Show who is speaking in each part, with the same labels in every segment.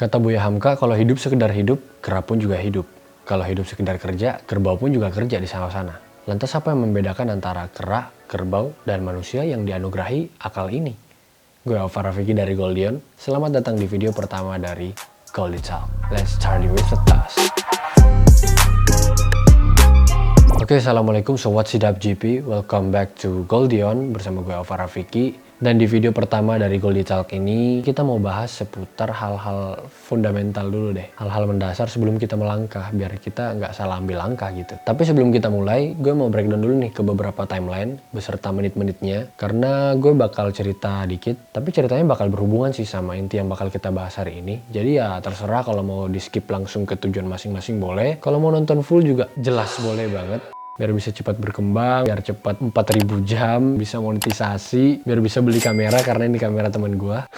Speaker 1: Kata Buya Hamka, kalau hidup sekedar hidup, kera pun juga hidup. Kalau hidup sekedar kerja, kerbau pun juga kerja di sana-sana. Lantas apa yang membedakan antara kera, kerbau, dan manusia yang dianugerahi akal ini? Gue Alfa Rafiki dari Goldion. Selamat datang di video pertama dari Goldie Talk. Let's start with the task. Oke, assalamualaikum sobat Sidap GP. Welcome back to Goldion bersama gue Alfa Rafiki. Dan di video pertama dari Goldie Talk ini, kita mau bahas seputar hal-hal fundamental dulu deh. Hal-hal mendasar sebelum kita melangkah, biar kita nggak salah ambil langkah gitu. Tapi sebelum kita mulai, gue mau breakdown dulu nih ke beberapa timeline, beserta menit-menitnya. Karena gue bakal cerita dikit, tapi ceritanya bakal berhubungan sih sama inti yang bakal kita bahas hari ini. Jadi ya terserah, kalau mau di skip langsung ke tujuan masing-masing boleh. Kalau mau nonton full juga jelas boleh banget. Biar bisa cepat berkembang, biar cepat 4000 jam, bisa monetisasi, biar bisa beli kamera karena ini kamera teman gua.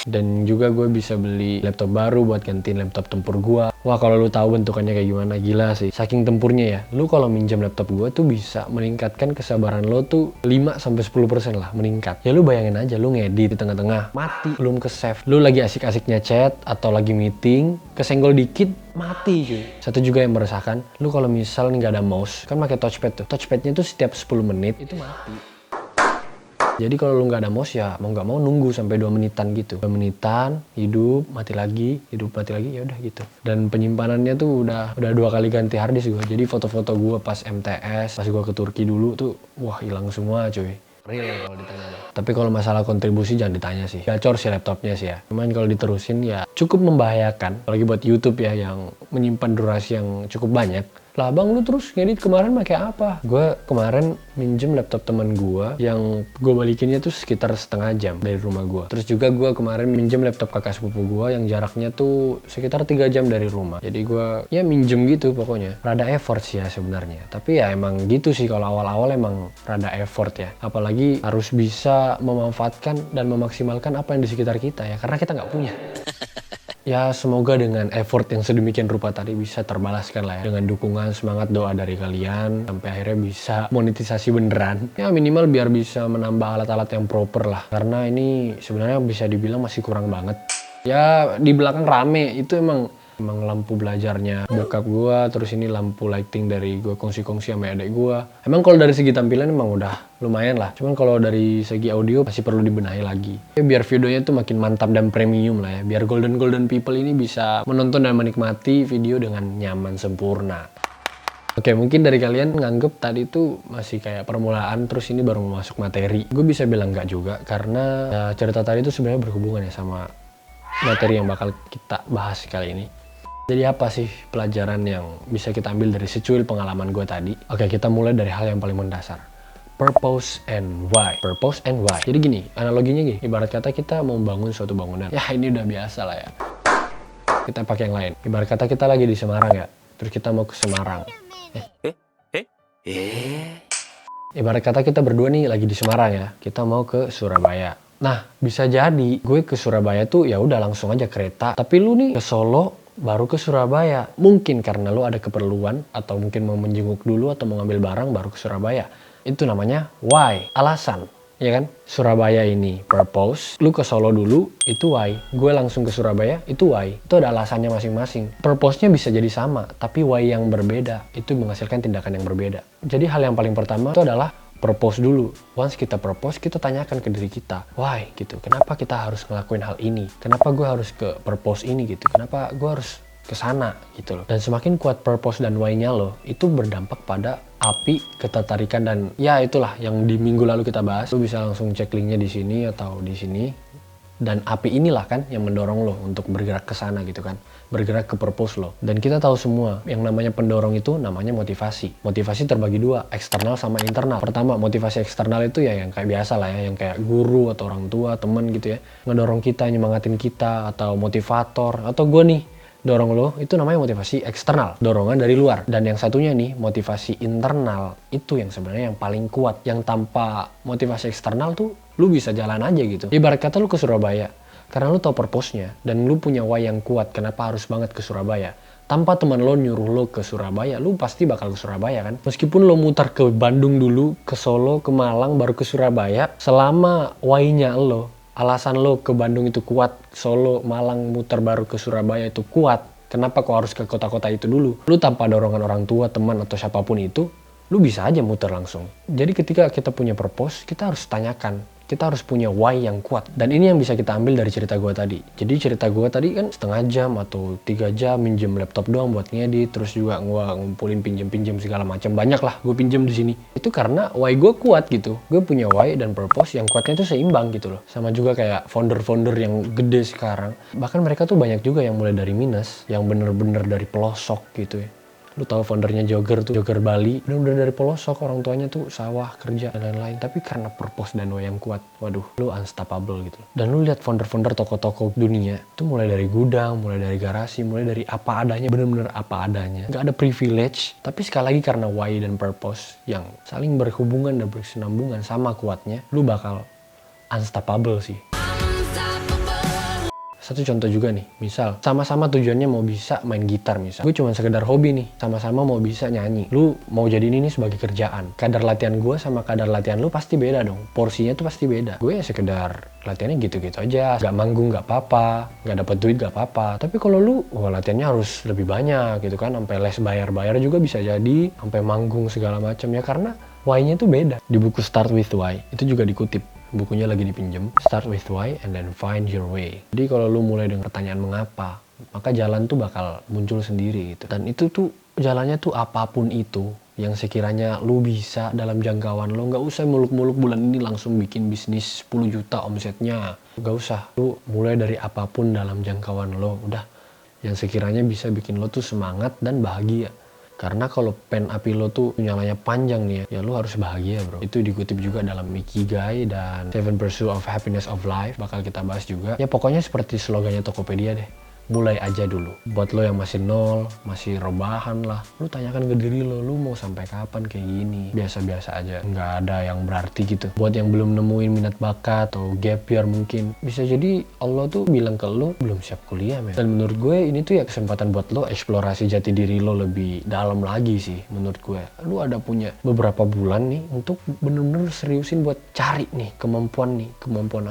Speaker 1: Dan juga gue bisa beli laptop baru buat gantiin laptop tempur gua. Wah, kalau lu tahu bentukannya kayak gimana, gila sih. Saking tempurnya ya. Lu kalau minjem laptop gua tuh bisa meningkatkan kesabaran lo tuh 5-10% lah meningkat. Ya lu bayangin aja, lu ngedit di tengah-tengah, mati, belum ke save. Lu lagi asik-asiknya chat atau lagi meeting, kesenggol dikit, mati cuy. Satu juga yang meresahkan, lu kalau misal nggak ada mouse, kan pakai touchpad tuh. Touchpadnya tuh setiap 10 menit itu mati. Jadi kalau lu nggak ada mouse ya mau nggak mau nunggu sampai 2 menitan gitu. 2 menitan, hidup, mati lagi, ya udah gitu. Dan penyimpanannya tuh udah 2 kali ganti harddisk gue. Jadi foto-foto gue pas MTS, pas gue ke Turki dulu tuh, wah hilang semua cuy. Real kalau ditanya. Tapi kalau masalah kontribusi jangan ditanya sih. Gacor sih laptopnya sih ya. Cuman kalau diterusin ya cukup membahayakan. Apalagi buat YouTube ya yang menyimpan durasi yang cukup banyak. Lah bang, lu terus ngedit kemarin pakai apa? Gue kemarin minjem laptop teman gue yang gue balikinnya tuh sekitar setengah jam dari rumah gue. Terus juga gue kemarin minjem laptop kakak sepupu gue yang jaraknya tuh sekitar 3 jam dari rumah. Jadi gue ya minjem gitu pokoknya. Rada effort sih ya sebenarnya. Tapi ya emang gitu sih, kalau awal-awal emang rada effort ya. Apalagi harus bisa memanfaatkan dan memaksimalkan apa yang di sekitar kita ya. Karena kita nggak punya. Ya semoga dengan effort yang sedemikian rupa tadi bisa terbalaskan lah ya. Dengan dukungan, semangat, doa dari kalian. Sampai akhirnya bisa monetisasi beneran. Ya minimal biar bisa menambah alat-alat yang proper lah. Karena ini sebenarnya bisa dibilang masih kurang banget. Ya di belakang rame, itu emang lampu belajarnya bokap gua, terus ini lampu lighting dari gua kongsi-kongsi sama adik gua. Emang kalau dari segi tampilan emang udah lumayan lah, cuman kalau dari segi audio masih perlu dibenahi lagi ya, biar videonya tuh makin mantap dan premium lah ya, biar golden people ini bisa menonton dan menikmati video dengan nyaman sempurna. Oke, mungkin dari kalian nganggep tadi tuh masih kayak permulaan, terus ini baru mau masuk materi. Gue bisa bilang enggak juga, karena ya, cerita tadi tuh sebenarnya berhubungan ya sama materi yang bakal kita bahas kali ini. Jadi apa sih pelajaran yang bisa kita ambil dari secuil pengalaman gue tadi? Oke, kita mulai dari hal yang paling mendasar. Purpose and why. Purpose and why. Jadi gini, analoginya gini. Ibarat kata kita mau membangun suatu bangunan. Ya ini udah biasa lah ya. Kita pakai yang lain. Ibarat kata kita lagi di Semarang ya. Terus kita mau ke Semarang. Ibarat kata kita berdua nih lagi di Semarang ya. Kita mau ke Surabaya. Nah, bisa jadi gue ke Surabaya tuh ya udah langsung aja kereta. Tapi lu nih ke Solo baru ke Surabaya. Mungkin karena lu ada keperluan, atau mungkin mau menjenguk dulu atau mau ngambil barang baru ke Surabaya. Itu namanya why, alasan, ya kan? Surabaya ini purpose, lu ke Solo dulu itu why, gue langsung ke Surabaya itu why. Itu ada alasannya masing-masing. Purpose-nya bisa jadi sama, tapi why yang berbeda itu menghasilkan tindakan yang berbeda. Jadi hal yang paling pertama itu adalah purpose dulu. Once kita purpose, kita tanyakan ke diri kita, why gitu. Kenapa kita harus ngelakuin hal ini? Kenapa gue harus ke purpose ini gitu? Kenapa gue harus ke sana gitu loh. Dan semakin kuat purpose dan why-nya lo, itu berdampak pada api ketertarikan, dan ya itulah yang di minggu lalu kita bahas. Lo bisa langsung cek linknya di sini atau di sini. Dan api inilah kan yang mendorong lo untuk bergerak ke sana gitu kan. Bergerak ke purpose lo. Dan kita tahu semua yang namanya pendorong itu namanya motivasi. Motivasi terbagi dua, eksternal sama internal. Pertama, motivasi eksternal itu ya yang kayak biasa lah ya, yang kayak guru atau orang tua, temen gitu ya. Ngedorong kita, nyemangatin kita, atau motivator, atau gue nih dorong lo, itu namanya motivasi eksternal, dorongan dari luar. Dan yang satunya nih, motivasi internal, itu yang sebenarnya yang paling kuat. Yang tanpa motivasi eksternal tuh lu bisa jalan aja gitu. Ibarat kata lu ke Surabaya, karena lu tahu purpose-nya dan lu punya why yang kuat kenapa harus banget ke Surabaya. Tanpa teman lo nyuruh lo ke Surabaya, lu pasti bakal ke Surabaya kan. Meskipun lo mutar ke Bandung dulu, ke Solo, ke Malang, baru ke Surabaya, selama why-nya lo alasan lo ke Bandung itu kuat, Solo, Malang, muter baru ke Surabaya itu kuat, kenapa kok harus ke kota-kota itu dulu? Lu tanpa dorongan orang tua, teman, atau siapapun itu, lu bisa aja muter langsung. Jadi ketika kita punya purpose, kita harus tanyakan. Kita harus punya why yang kuat. Dan ini yang bisa kita ambil dari cerita gue tadi. Jadi cerita gue tadi kan setengah jam atau 3 jam minjem laptop doang buat ngedit. Terus juga gue ngumpulin pinjem-pinjem segala macam. Banyak lah gue pinjem di sini. Itu karena why gue kuat gitu. Gue punya why dan purpose yang kuatnya itu seimbang gitu loh. Sama juga kayak founder-founder yang gede sekarang. Bahkan mereka tuh banyak juga yang mulai dari minus. Yang bener-bener dari pelosok gitu ya. Lu tahu foundernya Jogger tuh, Jogger Bali, udah dari pelosok, orang tuanya tuh sawah, kerja, dan lain-lain. Tapi karena purpose dan yang kuat, waduh, lu unstoppable gitu. Dan lu lihat founder-founder toko-toko dunia, tuh mulai dari gudang, mulai dari garasi, mulai dari apa adanya, bener-bener apa adanya. Gak ada privilege, tapi sekali lagi karena why dan purpose yang saling berhubungan dan berkesinambungan sama kuatnya, lu bakal unstoppable sih. Satu contoh juga nih, misal sama-sama tujuannya mau bisa main gitar misal. Gue cuma sekedar hobi nih, sama-sama mau bisa nyanyi. Lu mau jadi ini sebagai kerjaan. Kadar latihan gue sama kadar latihan lu pasti beda dong. Porsinya tuh pasti beda. Gue ya sekedar latihannya gitu-gitu aja. Gak manggung gak apa-apa, gak dapet duit gak apa-apa. Tapi kalau lu, latihannya harus lebih banyak gitu kan. Sampai les bayar-bayar juga bisa jadi. Sampai manggung segala macam ya karena why-nya tuh beda. Di buku Start With Why, itu juga dikutip. Bukunya lagi dipinjem. Start with why and then find your way. Jadi kalau lu mulai dengan pertanyaan mengapa, maka jalan tuh bakal muncul sendiri gitu. Dan itu tuh jalannya tuh apapun itu yang sekiranya lu bisa dalam jangkauan lo. Nggak usah muluk-muluk bulan ini langsung bikin bisnis 10 juta omsetnya. Nggak usah. Lu mulai dari apapun dalam jangkauan lo. Udah. Yang sekiranya bisa bikin lo tuh semangat dan bahagia. Karena kalau pen api lo tuh nyalanya panjang nih ya lo harus bahagia bro. Itu dikutip juga dalam Ikigai dan Seven Pursuit of Happiness of Life. Bakal kita bahas juga. Ya pokoknya seperti slogannya Tokopedia deh. Mulai aja dulu. Buat lo yang masih nol, masih rebahan lah. Lo tanyakan ke diri lo mau sampai kapan kayak gini. Biasa-biasa aja. Nggak ada yang berarti gitu. Buat yang belum nemuin minat bakat atau gap year mungkin. Bisa jadi Allah tuh bilang ke lo belum siap kuliah men. Dan menurut gue ini tuh ya kesempatan buat lo eksplorasi jati diri lo lebih dalam lagi sih menurut gue. Lo ada punya beberapa bulan nih untuk bener-bener seriusin buat cari nih kemampuan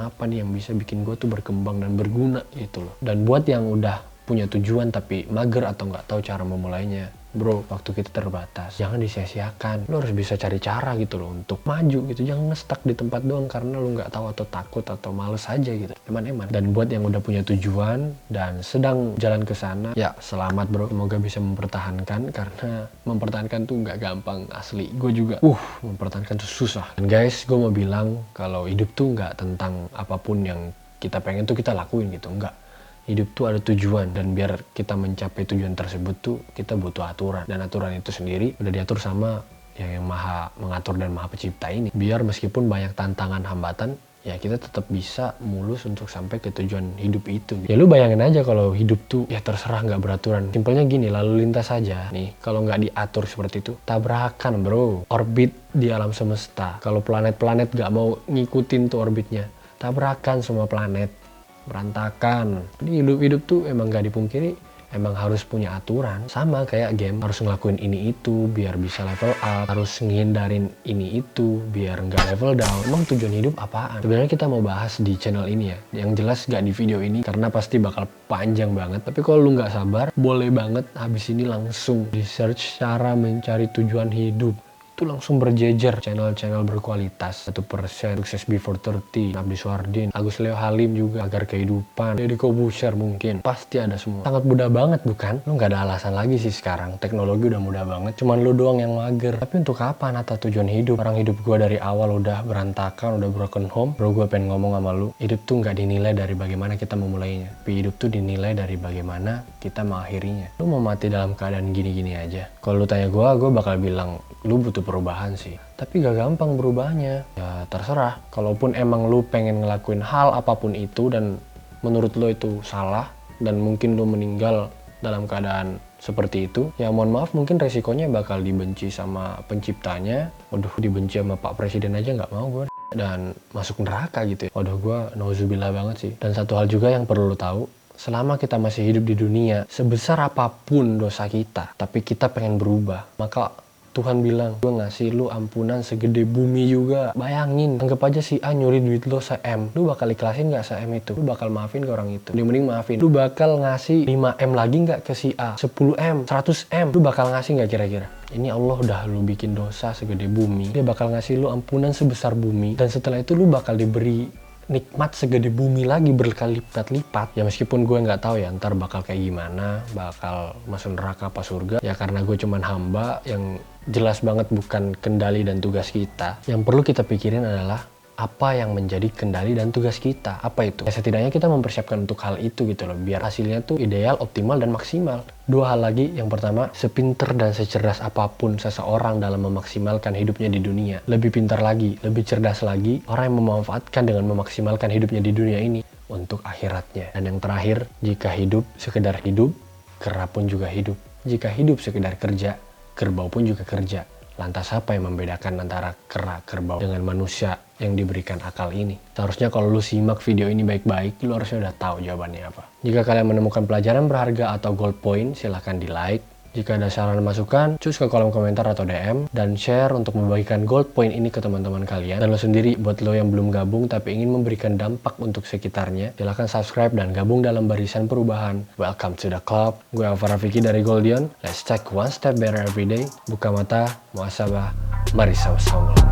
Speaker 1: apa nih yang bisa bikin gue tuh berkembang dan berguna gitu loh. Dan buat yang udah punya tujuan tapi mager atau nggak tahu cara memulainya, bro, waktu kita terbatas, jangan disia-siakan. Lo harus bisa cari cara gitu loh untuk maju gitu. Jangan ngestak di tempat doang karena lo nggak tahu atau takut atau males aja gitu, eman-eman. Dan buat yang udah punya tujuan dan sedang jalan ke sana, ya selamat bro, semoga bisa mempertahankan. Karena mempertahankan tuh nggak gampang asli. Gue juga mempertahankan tuh susah. Dan guys, gue mau bilang kalau hidup tuh nggak tentang apapun yang kita pengen tuh kita lakuin gitu, enggak. Hidup tuh ada tujuan, dan biar kita mencapai tujuan tersebut tuh kita butuh aturan. Dan aturan itu sendiri udah diatur sama yang maha mengatur dan maha pencipta ini. Biar meskipun banyak tantangan hambatan, ya kita tetap bisa mulus untuk sampai ke tujuan hidup itu. Ya lu bayangin aja kalau hidup tuh ya terserah nggak beraturan. Simpelnya gini, lalu lintas aja nih. Kalau nggak diatur seperti itu, tabrakan bro. Orbit di alam semesta. Kalau planet-planet nggak mau ngikutin tuh orbitnya, tabrakan semua planet. Berantakan. Jadi hidup tuh emang gak dipungkiri emang harus punya aturan. Sama kayak game, harus ngelakuin ini itu biar bisa level up, harus ngindarin ini itu biar nggak level down. Emang tujuan hidup apaan? Sebenarnya kita mau bahas di channel ini ya, yang jelas gak di video ini karena pasti bakal panjang banget. Tapi kalau lu nggak sabar, boleh banget habis ini langsung di search cara mencari tujuan hidup. Itu langsung berjejer channel-channel berkualitas. 1% Sukses Before 30, Abdi Suardin, Agus Leo Halim juga, Agar Kehidupan, Deddy Kobuser mungkin. Pasti ada semua. Sangat mudah banget bukan? Lu nggak ada alasan lagi sih sekarang. Teknologi udah mudah banget. Cuman lu doang yang mager. Tapi untuk apa nata tujuan hidup? Orang hidup gua dari awal udah berantakan, udah broken home. Bro, gua pengen ngomong sama lu. Hidup tuh nggak dinilai dari bagaimana kita memulainya. Tapi hidup tuh dinilai dari bagaimana kita mengakhirinya. Lu mau mati dalam keadaan gini-gini aja? Kalau lu tanya gua bakal bilang lu butuh perubahan sih, tapi gak gampang berubahnya. Ya terserah, kalaupun emang lu pengen ngelakuin hal apapun itu dan menurut lu itu salah dan mungkin lu meninggal dalam keadaan seperti itu, ya mohon maaf mungkin resikonya bakal dibenci sama penciptanya. Waduh, dibenci sama Pak Presiden aja nggak mau gue, dan masuk neraka gitu ya. Waduh, gue nauzubillah banget sih. Dan satu hal juga yang perlu lu tahu, selama kita masih hidup di dunia, sebesar apapun dosa kita, tapi kita pengen berubah, maka Tuhan bilang, gue ngasih lu ampunan segede bumi juga. Bayangin, anggap aja si A nyuri duit lo se-M. Lu bakal ikhlasin gak se-M itu? Lu bakal maafin ke orang itu? Mending maafin. Lu bakal ngasih 5M lagi gak ke si A? 10M, 100M. Lu bakal ngasih gak kira-kira? Ini Allah udah lu bikin dosa segede bumi. Dia bakal ngasih lu ampunan sebesar bumi. Dan setelah itu lu bakal diberi nikmat segede bumi lagi berkali lipat-lipat. Ya meskipun gue nggak tahu ya ntar bakal kayak gimana, bakal masuk neraka apa surga. Ya karena gue cuman hamba yang jelas banget bukan kendali dan tugas kita. Yang perlu kita pikirin adalah apa yang menjadi kendali dan tugas kita. Apa itu? Ya setidaknya kita mempersiapkan untuk hal itu gitu loh. Biar hasilnya tuh ideal, optimal, dan maksimal. Dua hal lagi. Yang pertama, sepinter dan secerdas apapun seseorang dalam memaksimalkan hidupnya di dunia, lebih pintar lagi, lebih cerdas lagi orang yang memanfaatkan dengan memaksimalkan hidupnya di dunia ini untuk akhiratnya. Dan yang terakhir, jika hidup sekedar hidup, kera pun juga hidup. Jika hidup sekedar kerja, kerbau pun juga kerja. Lantas apa yang membedakan antara kera, kerbau dengan manusia yang diberikan akal ini? Seharusnya kalau lu simak video ini baik-baik, lu harusnya udah tahu jawabannya apa. Jika kalian menemukan pelajaran berharga atau gold point, silahkan di like. Jika ada saran masukan, cus ke kolom komentar atau DM, dan share untuk membagikan gold point ini ke teman-teman kalian. Dan lo sendiri, buat lo yang belum gabung tapi ingin memberikan dampak untuk sekitarnya, silahkan subscribe dan gabung dalam barisan perubahan. Welcome to the club. Gue Alvara Vicky dari Goldion. Let's take one step better every day. Buka mata, muhasabah, mari sama-sama.